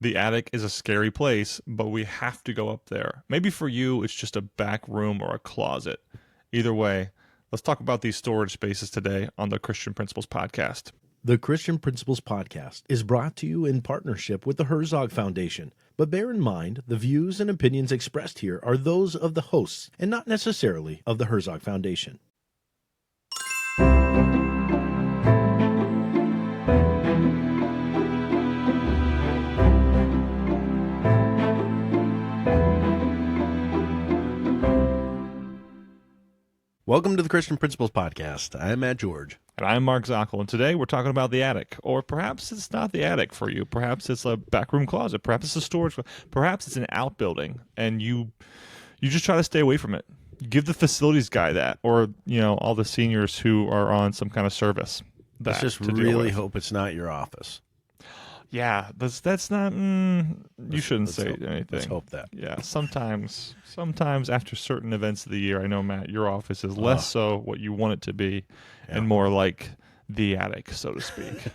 The attic is a scary place, but we have to go up there. Maybe for you, it's just a back room or a closet. Either way, let's talk about these storage spaces today on the Christian Principles Podcast. The Christian Principles Podcast is brought to you in partnership with the Herzog Foundation. But bear in mind, the views and opinions expressed here are those of the hosts and not necessarily of the Herzog Foundation. Welcome to the Christian Principles Podcast. I'm Matt George. And I'm Mark Zockoll, and today we're talking about the attic. Or perhaps it's not the attic for you. Perhaps it's a backroom closet. Perhaps it's a storage. Perhaps it's an outbuilding, and you just try to stay away from it. Give the facilities guy that, or all the seniors who are on some kind of service. Let's just really hope it's not your office. Yeah, that's not. You shouldn't say anything. Let's hope that. Yeah, sometimes after certain events of the year, I know, Matt, your office is less so what you want it to be, and more like the attic, so to speak.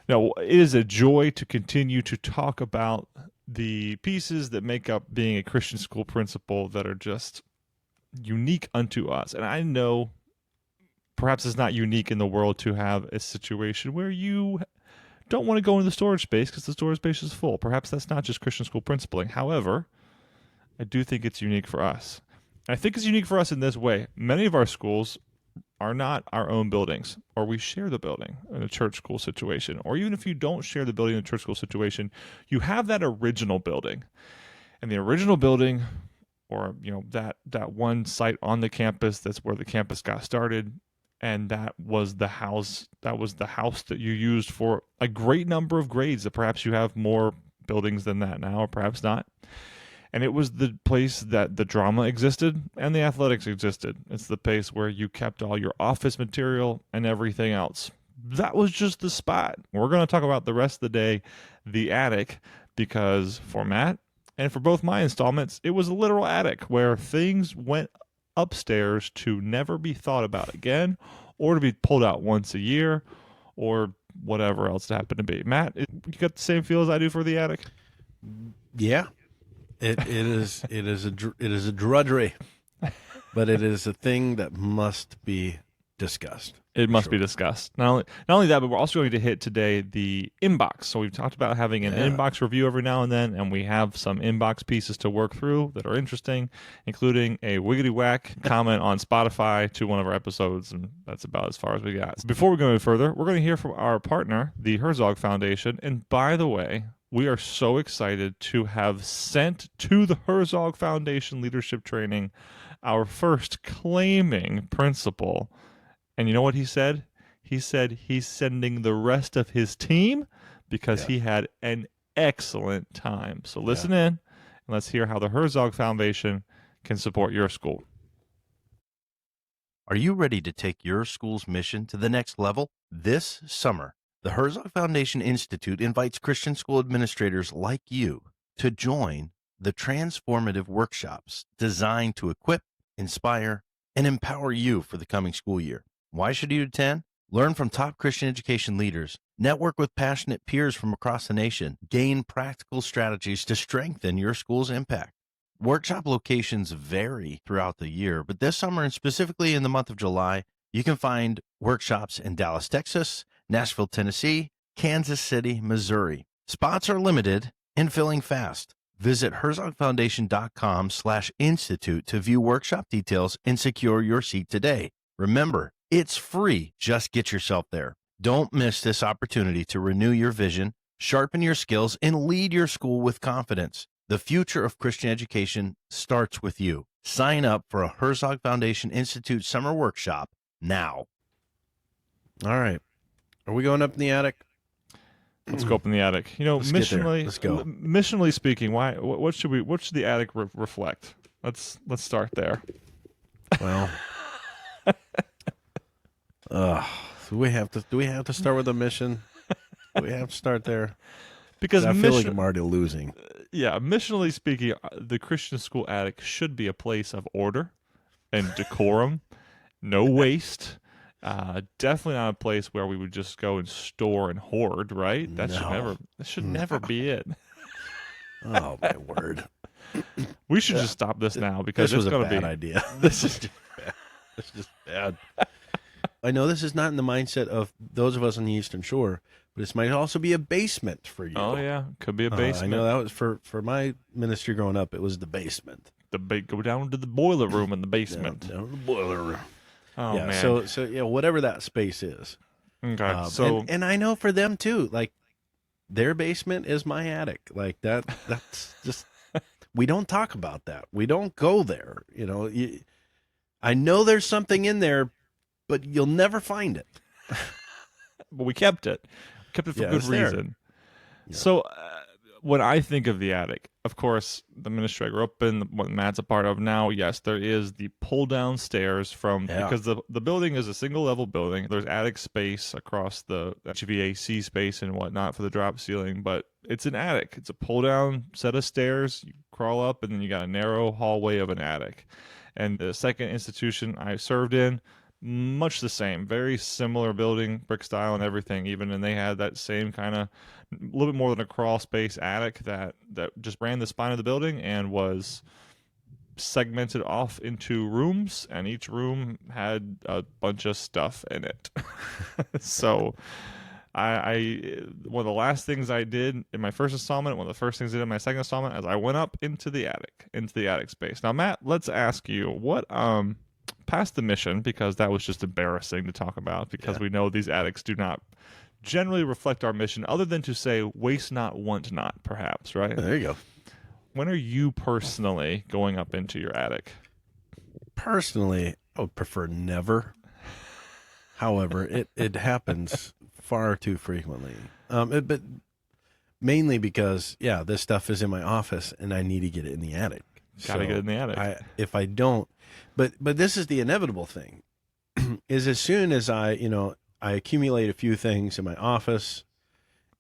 Now, it is a joy to continue to talk about the pieces that make up being a Christian school principal that are just unique unto us. And I know perhaps it's not unique in the world to have a situation where you don't want to go into the storage space because the storage space is full. Perhaps that's not just Christian school principling. However, I do think it's unique for us. And I think it's unique for us in this way. Many of our schools are not our own buildings, or we share the building in a church school situation. Or even if you don't share the building in a church school situation, you have that original building. And the original building, or that one site on the campus, that's where the campus got started, and that was the house that you used for a great number of grades. That perhaps you have more buildings than that now, or perhaps not. And it was the place that the drama existed and the athletics existed. It's the place where you kept all your office material and everything else. That was just the spot. We're going to talk about the rest of the day, the attic, because for Matt and for both my installments, it was a literal attic where things went upstairs to never be thought about again, or to be pulled out once a year, or whatever else it happened to be. Matt, you got the same feel as I do for the attic? Yeah, it is a drudgery, but it is a thing that must be discussed. It must be discussed. Not only that, but we're also going to hit today the inbox. So we've talked about having an inbox review every now and then, and we have some inbox pieces to work through that are interesting, including a wiggity whack comment on Spotify to one of our episodes, and that's about as far as we got. Before we go any further, we're going to hear from our partner, the Herzog Foundation. And by the way, we are so excited to have sent to the Herzog Foundation leadership training our first claiming principal. And you know what he said? He said he's sending the rest of his team because he had an excellent time. So listen in, and let's hear how the Herzog Foundation can support your school. Are you ready to take your school's mission to the next level? This summer, the Herzog Foundation Institute invites Christian school administrators like you to join the transformative workshops designed to equip, inspire, and empower you for the coming school year. Why should you attend? Learn from top Christian education leaders, network with passionate peers from across the nation, gain practical strategies to strengthen your school's impact. Workshop locations vary throughout the year, but this summer and specifically in the month of July, you can find workshops in Dallas, Texas, Nashville, Tennessee, Kansas City, Missouri. Spots are limited and filling fast. Visit herzogfoundation.com/institute to view workshop details and secure your seat today. Remember, it's free. Just get yourself there. Don't miss this opportunity to renew your vision, sharpen your skills, and lead your school with confidence. The future of Christian education starts with you. Sign up for a Herzog Foundation Institute summer workshop now. All right. Are we going up in the attic? Let's go up in the attic. Let's missionally speaking, what should the attic reflect? Let's start there. Well, do we have to start with a mission? Do we have to start there? Because I feel like I'm already losing. Yeah, missionally speaking, the Christian school attic should be a place of order and decorum, no waste, Definitely not a place where we would just go and store and hoard, right? That No. should never be it. Oh my word! We should just stop this now because This was it's a going to bad be idea. This is just bad. This is just bad. I know this is not in the mindset of those of us on the Eastern Shore, but this might also be a basement for you. Oh yeah, could be a I basement. know that was for my ministry growing up. It was the basement. Go down to the boiler room in the basement. Down in the boiler room. Oh yeah. man. So yeah, whatever that space is. Okay. So and I know for them too. Like their basement is my attic. Like that. That's just we don't talk about that. We don't go there. You know. I know there's something in there, but you'll never find it. but we kept it. Kept it for Yeah, good it's there. reason. Yeah. So when I think of the attic, of course, the ministry I grew up in, what Matt's a part of now, yes, there is the pull down stairs because the building is a single level building. There's attic space across the HVAC space and whatnot for the drop ceiling, but it's an attic. It's a pull down set of stairs. You crawl up, and then you got a narrow hallway of an attic. And the second institution I served in, much the same, very similar building, brick style and everything even, and they had that same kind of a little bit more than a crawl space attic that just ran the spine of the building and was segmented off into rooms, and each room had a bunch of stuff in it. So I one of the last things I did in my first installment, one of the first things I did in my second installment, is I went up into the attic space. Now, Matt, let's ask you what past the mission, because that was just embarrassing to talk about, because we know these attics do not generally reflect our mission, other than to say waste not, want not, perhaps, right? There you go. When are you personally going up into your attic? Personally, I would prefer never. However, it happens far too frequently. But mainly because, this stuff is in my office and I need to get it in the attic. Gotta get it in the attic. If I don't, but this is the inevitable thing, is as soon as I accumulate a few things in my office,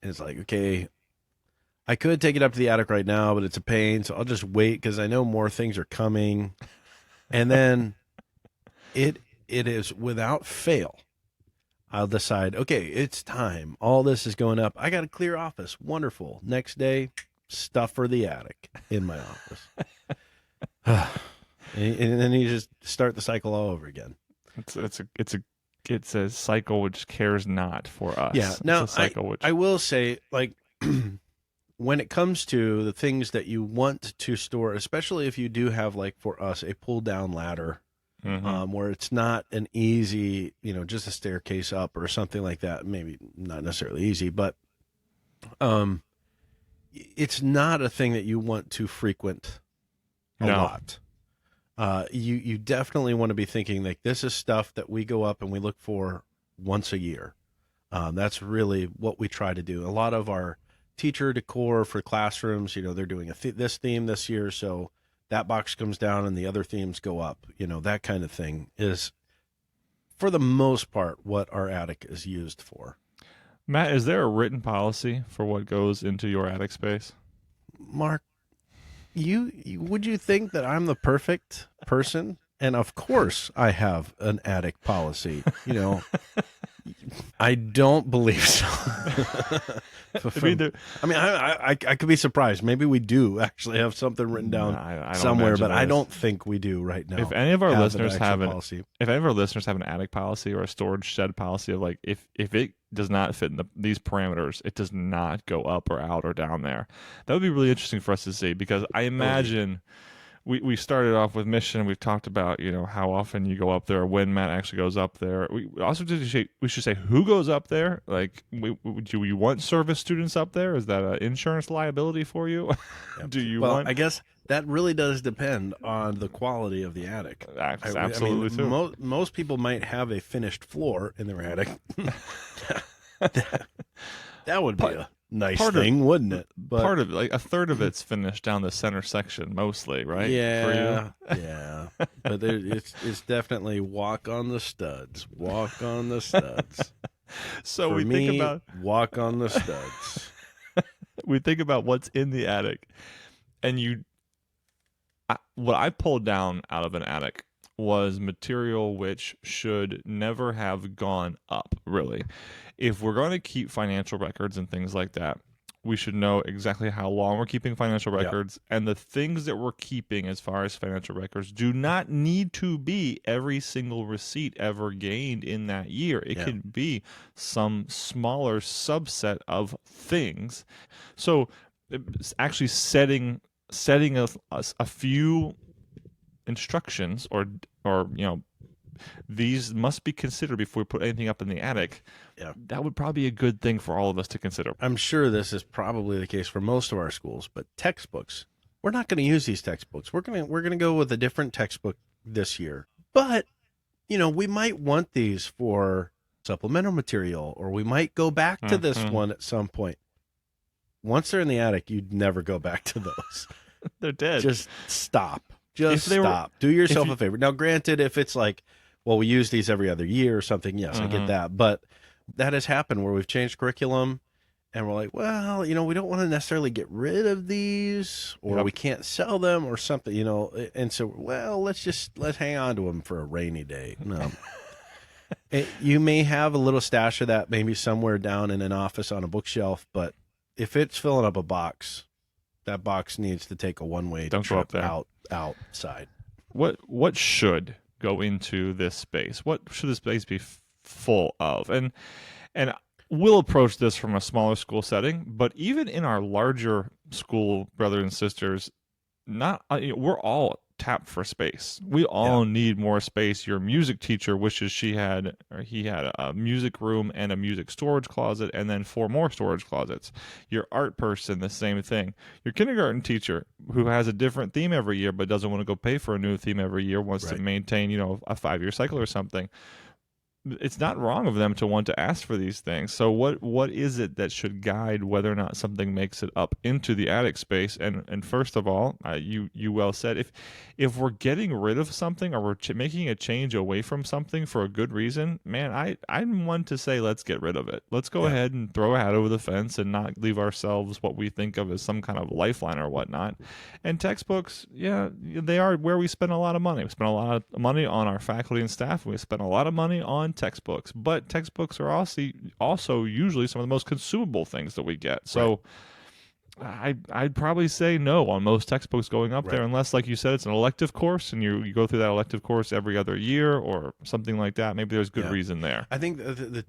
and it's like, okay, I could take it up to the attic right now, but it's a pain, so I'll just wait because I know more things are coming. And then it is without fail. I'll decide, okay, it's time. All this is going up. I got a clear office. Wonderful. Next day, stuff for the attic in my office. And then you just start the cycle all over again. It's a cycle which cares not for us. Yeah. Now, it's a cycle I will say, like, when it comes to the things that you want to store, especially if you do have, like, for us, a pull down ladder, where it's not an easy, just a staircase up or something like that. Maybe not necessarily easy, but it's not a thing that you want to frequent a lot. You definitely want to be thinking, like, this is stuff that we go up and we look for once a year. That's really what we try to do. A lot of our teacher decor for classrooms, they're doing this theme this year, so that box comes down and the other themes go up. That kind of thing is, for the most part, what our attic is used for. Matt, is there a written policy for what goes into your attic space? Mark, would you think that I'm the perfect person? And of course I have an attic policy. I don't believe so. I could be surprised. Maybe we do actually have something written down somewhere, but I don't think we do right now. If any of our listeners have policy, if any of our listeners have an attic policy or a storage shed policy of, like, if it does not fit in these parameters, it does not go up or out or down there. That would be really interesting for us to see, because I imagine we started off with mission. We've talked about, how often you go up there, when Matt actually goes up there. We also should say who goes up there. Like, do you want service students up there? Is that an insurance liability for you? Yep. Do you well, want? I guess that really does depend on the quality of the attic. Absolutely, too. Most people might have a finished floor in their attic. that would be a nice thing, wouldn't it? But part of it, like a third of it's finished down the center section, mostly, right? Yeah, yeah. But it's definitely walk on the studs. Walk on the studs. So For me, think about walk on the studs. We think about what's in the attic, and what I pulled down out of an attic was material which should never have gone up, really. If we're going to keep financial records and things like that, we should know exactly how long we're keeping financial records, and the things that we're keeping as far as financial records do not need to be every single receipt ever gained in that year. It can be some smaller subset of things. So it's actually setting a few instructions or these must be considered before we put anything up in the attic. That would probably be a good thing for all of us to consider. I'm sure this is probably the case for most of our schools, but textbooks, we're not going to use these textbooks. We're going to go with a different textbook this year. But, we might want these for supplemental material, or we might go back to this one at some point. Once they're in the attic, you'd never go back to those. They're dead. Just stop. Just stop. Do yourself a favor. Now, granted, if it's like, well, we use these every other year or something, yes, I get that. But that has happened where we've changed curriculum and we're like, well, we don't want to necessarily get rid of these, or we can't sell them or something, and so, well, let's hang on to them for a rainy day. No. You may have a little stash of that maybe somewhere down in an office on a bookshelf, but if it's filling up a box, that box needs to take a one-way trip outside. What should go into this space? What should this space be full of? And we'll approach this from a smaller school setting, but even in our larger school brothers and sisters, we're all tapped for space. We all need more space. Your music teacher wishes he had a music room and a music storage closet and then 4 more storage closets. Your art person, the same thing. Your kindergarten teacher, who has a different theme every year but doesn't want to go pay for a new theme every year, wants to maintain, a 5-year cycle or something. It's not wrong of them to want to ask for these things. So what is it that should guide whether or not something makes it up into the attic space? And first of all, you well said, if we're getting rid of something or we're making a change away from something for a good reason, man, I'm one to say let's get rid of it. Let's go ahead and throw a hat over the fence and not leave ourselves what we think of as some kind of lifeline or whatnot. And textbooks, they are where we spend a lot of money. We spend a lot of money on our faculty and staff. We spend a lot of money on textbooks, but textbooks are also usually some of the most consumable things that we get. So I'd probably say no on most textbooks going up there, unless, like you said, it's an elective course and you go through that elective course every other year or something like that. Maybe there's good reason there. I think the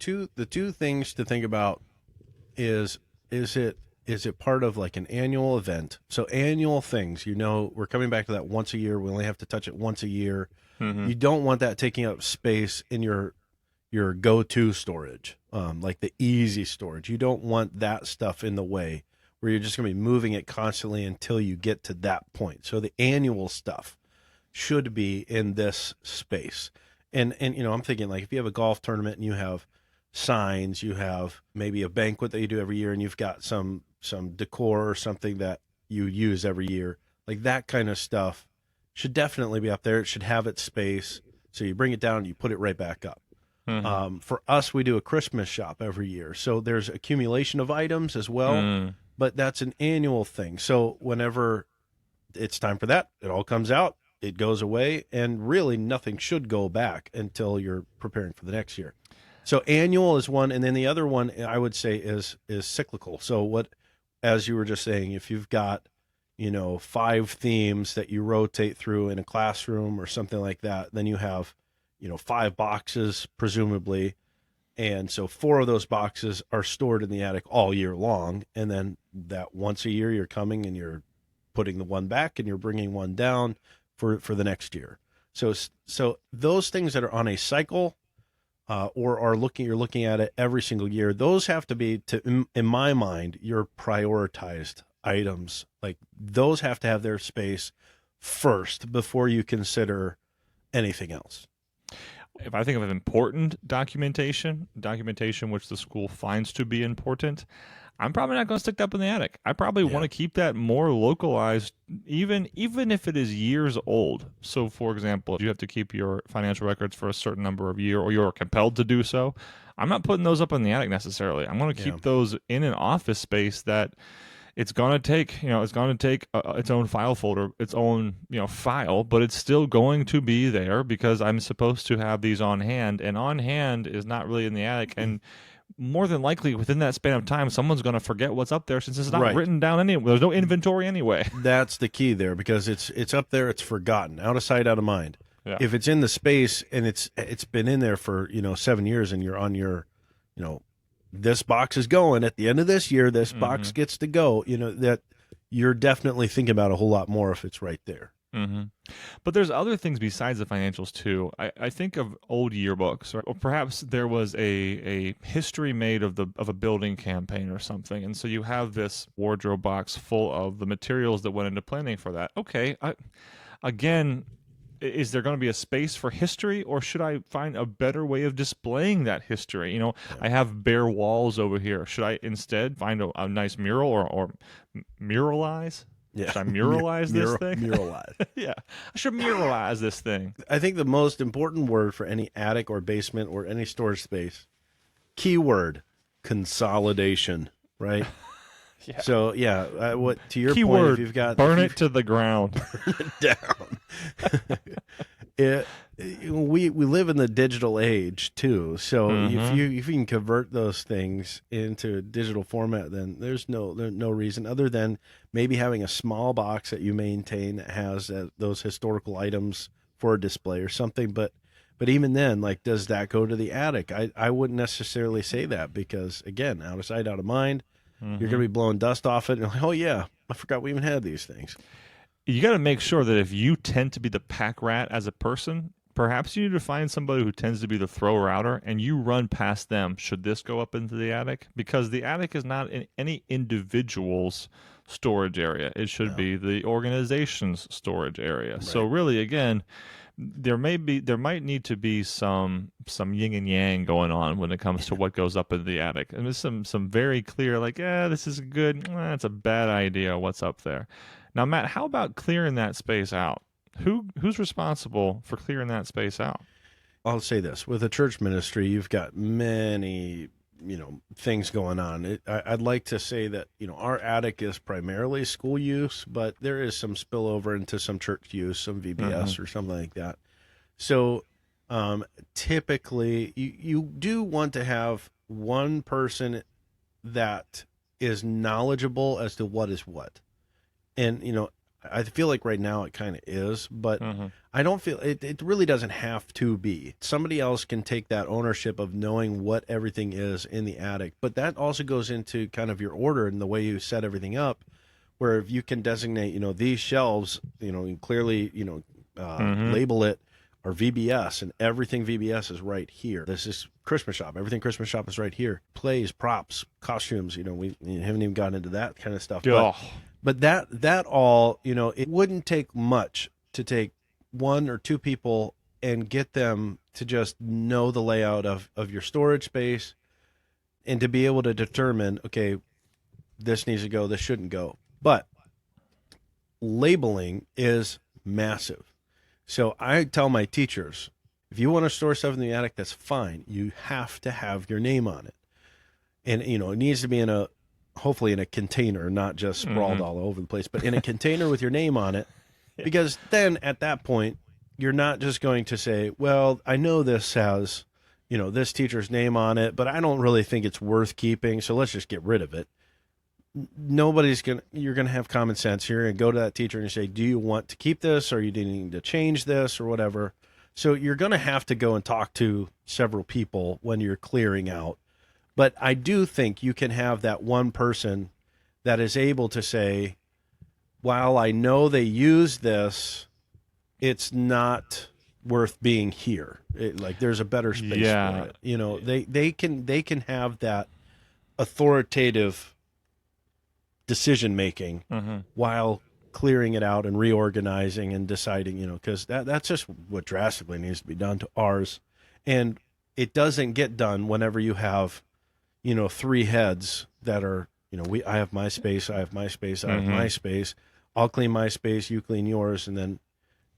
two things to think about is it part of like an annual event? So annual things, we're coming back to that once a year. We only have to touch it once a year. You don't want that taking up space in your go-to storage, like the easy storage. You don't want that stuff in the way where you're just going to be moving it constantly until you get to that point. So the annual stuff should be in this space. And I'm thinking, like, if you have a golf tournament and you have signs, you have maybe a banquet that you do every year, and you've got some decor or something that you use every year, like that kind of stuff should definitely be up there. It should have its space. So you bring it down and you put it right back up. For us, we do a Christmas shop every year. So there's accumulation of items as well, but that's an annual thing. So whenever it's time for that, it all comes out, it goes away, and really nothing should go back until you're preparing for the next year. So annual is one, and then the other one I would say is cyclical. So as you were just saying, if you've got 5 themes that you rotate through in a classroom or something like that, then you have 5 boxes presumably, and so 4 of those boxes are stored in the attic all year long, and then that once a year you're coming and you're putting the one back and you're bringing one down for the next year. So those things that are on a cycle or you're looking at it every single year, those have to be, in my mind, your prioritized items. Like, those have to have their space first before you consider anything else. If I think of an important documentation which the school finds to be important, I'm probably not going to stick that up in the attic. I probably want to keep that more localized, even if it is years old. So, for example, if you have to keep your financial records for a certain number of years, or you're compelled to do so, I'm not putting those up in the attic necessarily. I'm going to keep those in an office space that it's going to take, its own file folder, its own, file, but it's still going to be there because I'm supposed to have these on hand, and on hand is not really in the attic. And more than likely within that span of time, someone's going to forget what's up there since it's not Right. written down anyway. There's no inventory anyway. That's the key there, because it's up there, it's forgotten, out of sight, out of mind. Yeah. If it's in the space and it's been in there for 7 years, and you're on your, this box is going at the end of this year, this box gets to go, that you're definitely thinking about a whole lot more if it's right there. Mm-hmm. But there's other things besides the financials too. I think of old yearbooks, or perhaps there was a history made of a building campaign or something, and so you have this wardrobe box full of the materials that went into planning for that. Okay, again, is there going to be a space for history, or should I find a better way of displaying that history? I have bare walls over here. Should I instead find a nice mural or muralize? Yeah. Should I muralize this thing? Muralize. Yeah, I should muralize this thing. I think the most important word for any attic or basement or any storage space, keyword, consolidation, right? Yeah. So, yeah, what to your Keyword, point, if you've got... burn it to the ground. down. We live in the digital age too, so if you can convert those things into digital format, then there's no reason other than maybe having a small box that you maintain that has those historical items for a display or something. But even then, like, does that go to the attic? I wouldn't necessarily say that, because again, out of sight, out of mind. You're going to be blowing dust off it, and like, oh yeah, I forgot we even had these things. You got to make sure that if you tend to be the pack rat as a person, perhaps you need to find somebody who tends to be the thrower outer, and you run past them. Should this go up into the attic? Because the attic is not in any individual's storage area. It should be the organization's storage area. Right. So really, again, there might need to be some yin and yang going on when it comes to what goes up in the attic. And there's some very clear, like, this is good, it's a bad idea what's up there. Now, Matt, how about clearing that space out? Who's responsible for clearing that space out? I'll say this. With a church ministry, you've got many, things going on. I'd like to say that, our attic is primarily school use, but there is some spillover into some church use, some VBS or something like that. So typically you do want to have one person that is knowledgeable as to what is what. And, I feel like right now it kind of is, but I don't feel it really doesn't have to be. Somebody else can take that ownership of knowing what everything is in the attic. But that also goes into kind of your order and the way you set everything up, where if you can designate, these shelves, and clearly, label it, or VBS, and everything VBS is right here. This is Christmas shop. Everything Christmas shop is right here. Plays, props, costumes, we haven't even gotten into that kind of stuff. But that all, it wouldn't take much to take one or two people and get them to just know the layout of your storage space, and to be able to determine, okay, this needs to go, this shouldn't go. But labeling is massive. So I tell my teachers, if you want to store stuff in the attic, that's fine. You have to have your name on it. And, it needs to be hopefully in a container, not just sprawled all over the place, but in a container with your name on it. Because then at that point, you're not just going to say, well, I know this has, this teacher's name on it, but I don't really think it's worth keeping, so let's just get rid of it. You're going to have common sense here and go to that teacher and say, do you want to keep this, or you need to change this or whatever? So you're going to have to go and talk to several people when you're clearing out. But I do think you can have that one person that is able to say, while I know they use this, it's not worth being here. There's a better space for it. They can have that authoritative decision making while clearing it out and reorganizing and deciding, because that's just what drastically needs to be done to ours. And it doesn't get done whenever you have, three heads that are, I have my space, I have my space, I have my space. I'll clean my space, you clean yours, and then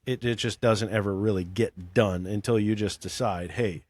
it just doesn't ever really get done until you just decide, hey,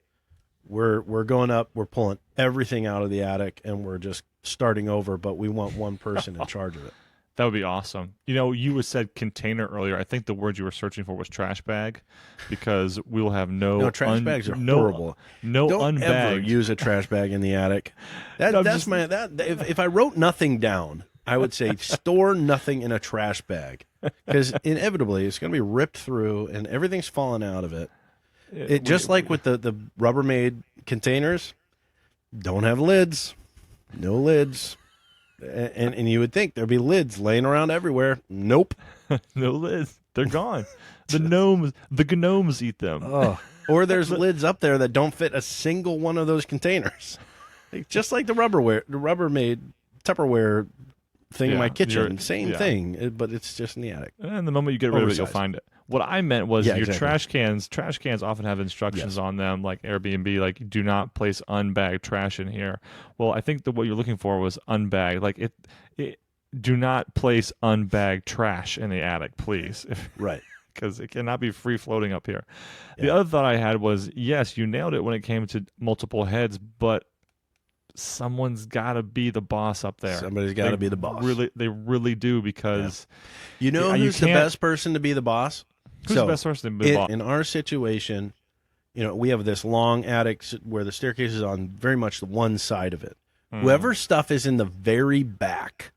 we're going up, we're pulling everything out of the attic, and we're just starting over, but we want one person in charge of it. That would be awesome. You said container earlier. I think the word you were searching for was trash bag, because we will have No, trash bags are horrible. No Don't unbagged. ever use a trash bag in the attic. If I wrote nothing down, I would say store nothing in a trash bag, because inevitably it's going to be ripped through and everything's falling out of it. Just like with the Rubbermaid containers, don't have lids, no lids. And you would think there'd be lids laying around everywhere. Nope. No lids. They're gone. The gnomes eat them. Oh. Or there's lids up there that don't fit a single one of those containers. Just like the Rubbermaid Tupperware thing in my kitchen. Same thing, but it's just in the attic. And the moment you get rid of it, you'll find it. What I meant was exactly. trash cans often have instructions on them, like Airbnb, like do not place unbagged trash in here. Well, I think what you're looking for was unbagged. Like do not place unbagged trash in the attic, please. Right. Because it cannot be free floating up here. Yeah. The other thought I had was, yes, you nailed it when it came to multiple heads, but someone's got to be the boss up there. Somebody's got to be the boss. They really do, because who's the best person to be the boss? Who's the best person to be the boss? In our situation, we have this long attic where the staircase is on very much the one side of it. Whoever stuff is in the very back,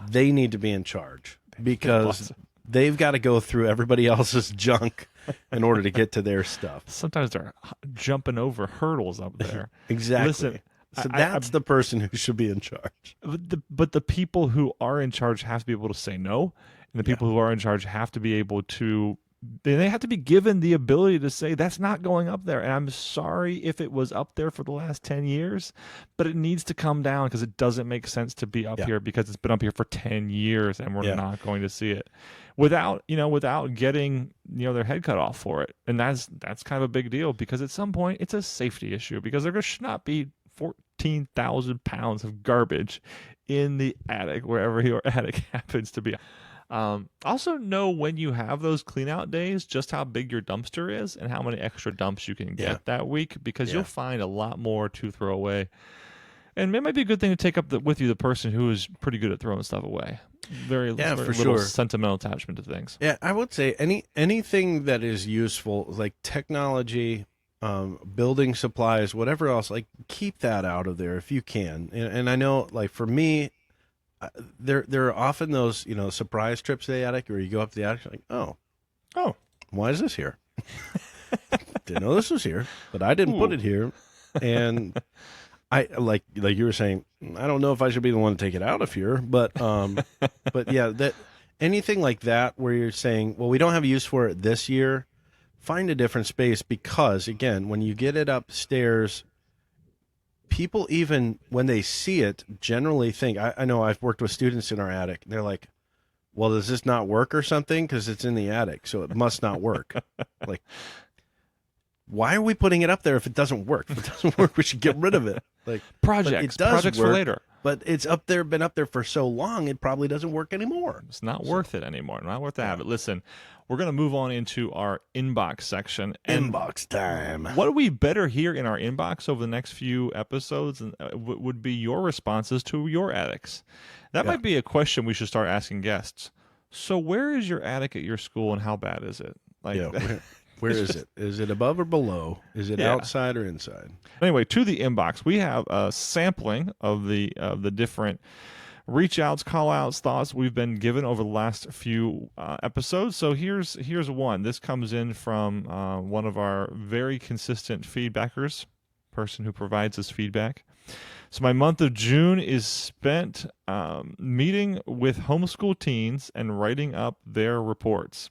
they need to be in charge, because they've got to go through everybody else's junk in order to get to their stuff. Sometimes they're jumping over hurdles up there. Exactly. Listen, so that's the person who should be in charge. But the people who are in charge have to be able to say no, and the people who are in charge have to be able to. They have to be given the ability to say, that's not going up there. And I'm sorry if it was up there for the last 10 years, but it needs to come down, because it doesn't make sense to be up here, because it's been up here for 10 years and we're not going to see it without getting, their head cut off for it. And that's kind of a big deal, because at some point it's a safety issue, because there should not be 14,000 pounds of garbage in the attic, wherever your attic happens to be. Also know when you have those clean out days, just how big your dumpster is and how many extra dumps you can get that week, because you'll find a lot more to throw away. And it might be a good thing to take up with you the person who is pretty good at throwing stuff away. Very little sentimental attachment to things. Yeah, I would say anything that is useful, like technology, building supplies, whatever else, like keep that out of there if you can. And I know, like for me, there are often those surprise trips to the attic where you go up to the attic, like, oh, why is this here? Didn't know this was here, but I didn't put it here. And I like you were saying, I don't know if I should be the one to take it out of here, but yeah, that anything like that where you're saying, well, we don't have a use for it this year, find a different space, because again, when you get it upstairs, people, even when they see it, generally think, I know I've worked with students in our attic, and they're like, well, does this not work or something? Because it's in the attic, so it must not work. Like, why are we putting it up there if it doesn't work? If it doesn't work, we should get rid of it. Like projects work, for later. But it's been up there for so long, it probably doesn't work anymore. It's not worth it anymore. Not worth the habit. Listen, we're going to move on into our inbox section. Inbox time. What we better hear in our inbox over the next few episodes would be your responses to your attics. That might be a question we should start asking guests. So where is your attic at your school, and how bad is it? Where is it? Is it above or below? Is it outside or inside? Anyway, to the inbox, we have a sampling of the different reach outs, call outs, thoughts we've been given over the last few episodes. So here's one. This comes in from one of our very consistent feedbackers, person who provides us feedback. So my month of June is spent meeting with homeschool teens and writing up their reports.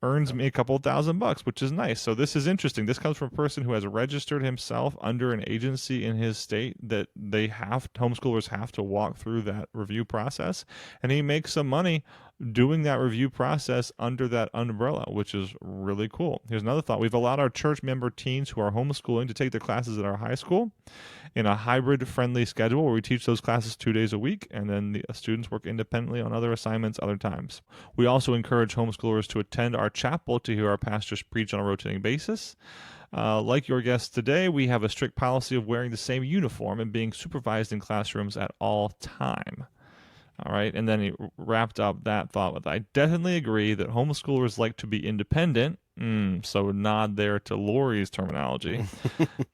Earns me a couple $1,000, which is nice. So this is interesting. This comes from a person who has registered himself under an agency in his state that homeschoolers have to walk through that review process, and he makes some money doing that review process under that umbrella, which is really cool. Here's another thought. We've allowed our church member teens who are homeschooling to take their classes at our high school in a hybrid-friendly schedule where we teach those classes 2 days a week, and then the students work independently on other assignments other times. We also encourage homeschoolers to attend our chapel to hear our pastors preach on a rotating basis. Like your guests today, we have a strict policy of wearing the same uniform and being supervised in classrooms at all time. All right, and then he wrapped up that thought with, I definitely agree that homeschoolers like to be independent, so nod there to Lori's terminology,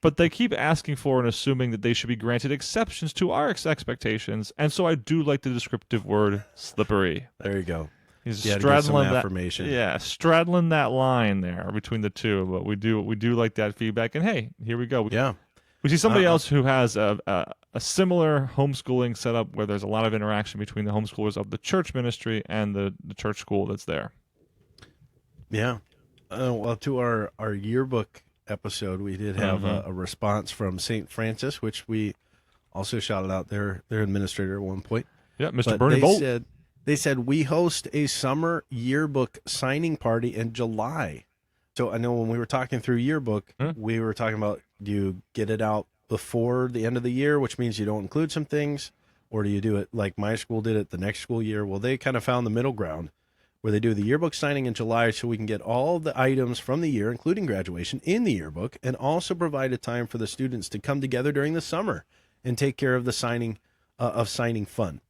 but they keep asking for and assuming that they should be granted exceptions to our expectations, and so I do like the descriptive word slippery. There you go. He's straddling that affirmation. Yeah, straddling that line there between the two, but we do like that feedback, and hey, here we go. Yeah. We see somebody else who has a similar homeschooling setup where there's a lot of interaction between the homeschoolers of the church ministry and the church school that's there. Yeah. Well, to our yearbook episode, we did have a response from St. Francis, which we also shouted out their administrator at one point. Yeah, Mr. Bernie Bolt. They said, we host a summer yearbook signing party in July. So I know when we were talking through yearbook, we were talking about, do you get it out before the end of the year, which means you don't include some things, or do you do it like my school did it the next school year? Well, they kind of found the middle ground where they do the yearbook signing in July so we can get all the items from the year, including graduation, in the yearbook, and also provide a time for the students to come together during the summer and take care of the signing fun.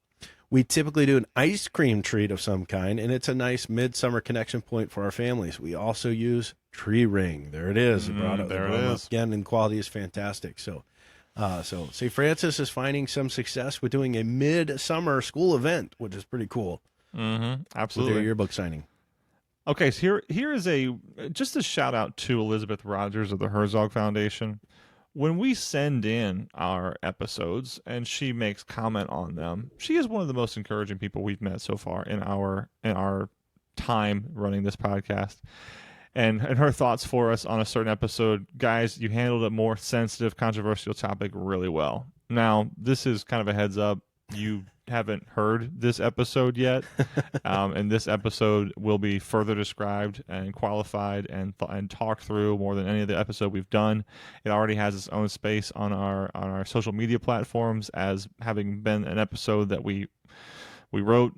We typically do an ice cream treat of some kind, and it's a nice midsummer connection point for our families. We also use tree ring. There it is. There it is. Again, and quality is fantastic. So St. Francis is finding some success with doing a midsummer school event, which is pretty cool. Absolutely. With their yearbook signing. Okay, so here is just a shout out to Elizabeth Rogers of the Herzog Foundation. When we send in our episodes and she makes comment on them, she is one of the most encouraging people we've met so far in our time running this podcast. And her thoughts for us on a certain episode, guys, you handled a more sensitive, controversial topic really well. Now, this is kind of a heads up. You haven't heard this episode yet, and this episode will be further described and qualified and talked through more than any other episode we've done. It already has its own space on our social media platforms as having been an episode that we wrote,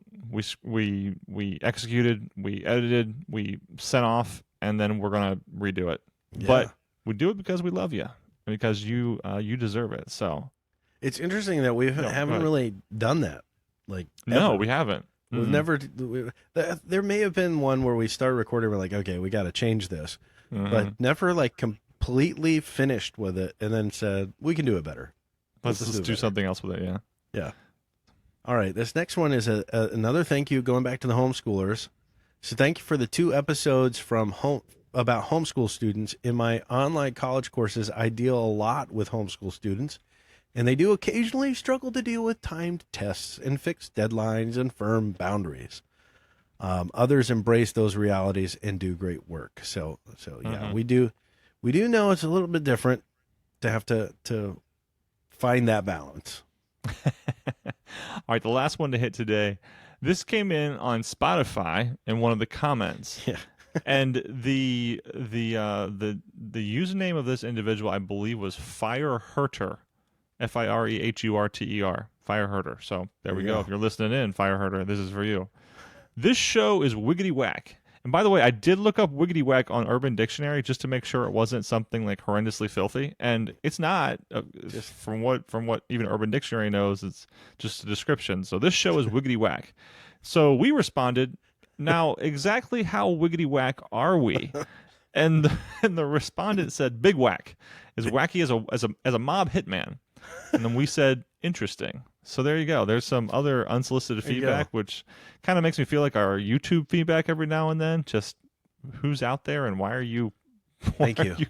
we executed, we edited, we sent off, and then we're gonna redo it. Yeah. But we do it because we love you, because you deserve it. So. It's interesting that we haven't really done that. Like, no, we haven't. We've never. There may have been one where we started recording. We're like, okay, we got to change this, but never like completely finished with it, and then said we can do it better. Let's do something else with it. Yeah. Yeah. All right. This next one is another thank you going back to the homeschoolers. So thank you for the 2 episodes about homeschool students. In my online college courses, I deal a lot with homeschool students. And they do occasionally struggle to deal with timed tests and fixed deadlines and firm boundaries. Others embrace those realities and do great work. So yeah, we do know it's a little bit different to have to find that balance. All right, the last one to hit today. This came in on Spotify in one of the comments. Yeah. And the username of this individual, I believe, was Fireherter. Fireherter, Fireherter. So there we go. If you're listening in, Fireherter, this is for you. This show is Wiggity Whack. And by the way, I did look up Wiggity Whack on Urban Dictionary just to make sure it wasn't something like horrendously filthy, and it's not. From what even Urban Dictionary knows, it's just a description. So this show is Wiggity Whack. So we responded, now exactly how Wiggity Whack are we? And the respondent said, Big Whack, as wacky as a mob hitman. And then we said, interesting. So there you go. There's some other unsolicited feedback, which kind of makes me feel like our YouTube feedback every now and then. Just who's out there and why are you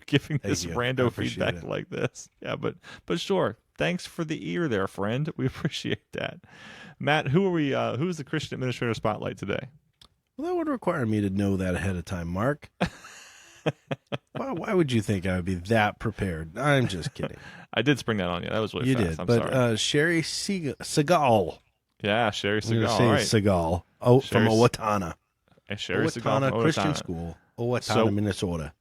giving this rando feedback like this? Yeah, but sure. Thanks for the ear there, friend. We appreciate that. Matt, who's the Christian Administrator Spotlight today? Well, that would require me to know that ahead of time, Mark. Why would you think I would be that prepared? I'm just kidding. I did spring that on you. That was really fast. You did, I'm but sorry. Sherry Segal. Yeah, Sherry Segal. All right. Segal. from Sherry- Owatonna. Sherry Segal Owatonna from Christian Owatonna. School, Owatonna, So- Minnesota.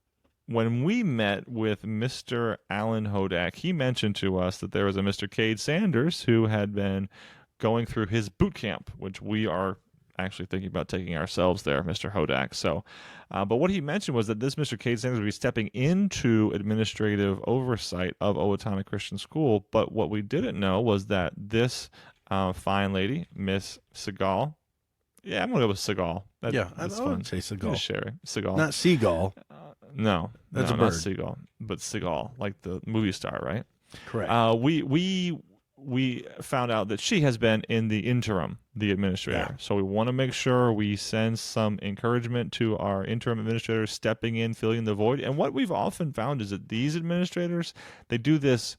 When we met with Mr. Alan Hodak, he mentioned to us that there was a Mr. Cade Sanders who had been going through his boot camp, which we are actually thinking about taking ourselves there, Mr. Hodak. So, but what he mentioned was that this Mr. Cade Sanders would be stepping into administrative oversight of Owatonna Christian School. But what we didn't know was that this fine lady, Miss Segal, yeah, I'm going to go with Segal. I would say Segal. Sherry Segal. Not Seagull. No, That's no, a not bird. Seagal, but Seagal, like the movie star, right? Correct. We found out that she has been in the interim, the administrator. Yeah. So we want to make sure we send some encouragement to our interim administrators stepping in, filling the void. And what we've often found is that these administrators, they do this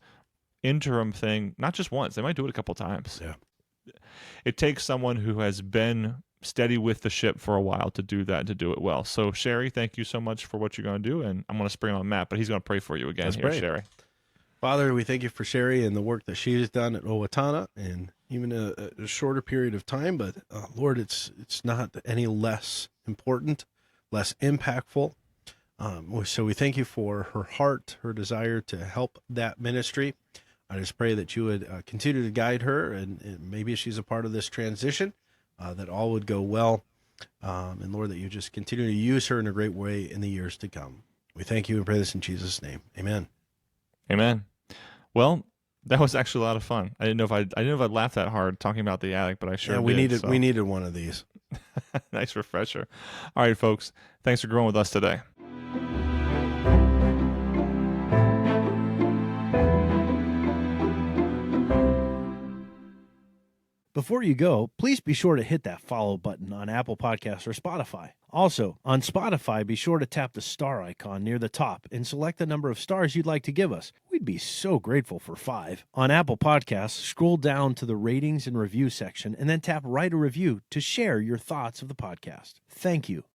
interim thing not just once; they might do it a couple times. Yeah. It takes someone who has been steady with the ship for a while to do that, to do it well. So, Sherry, thank you so much for what you're going to do. And I'm going to spring on Matt, but he's going to pray for you again. Let's here, pray. Sherry. Father, we thank you for Sherry and the work that she has done at Owatonna, and even a shorter period of time. But Lord, it's not any less important, less impactful. So we thank you for her heart, her desire to help that ministry. I just pray that you would continue to guide her, and maybe she's a part of this transition, that all would go well. And Lord, that you just continue to use her in a great way in the years to come. We thank you and pray this in Jesus' name. Amen. Amen. Well, that was actually a lot of fun. I didn't know if I'd laugh that hard talking about the attic, but I sure we did. we needed one of these. Nice refresher. All right, folks. Thanks for growing with us today. Before you go, please be sure to hit that follow button on Apple Podcasts or Spotify. Also, on Spotify, be sure to tap the star icon near the top and select the number of stars you'd like to give us. We'd be so grateful for 5. On Apple Podcasts, scroll down to the ratings and review section and then tap write a review to share your thoughts of the podcast. Thank you.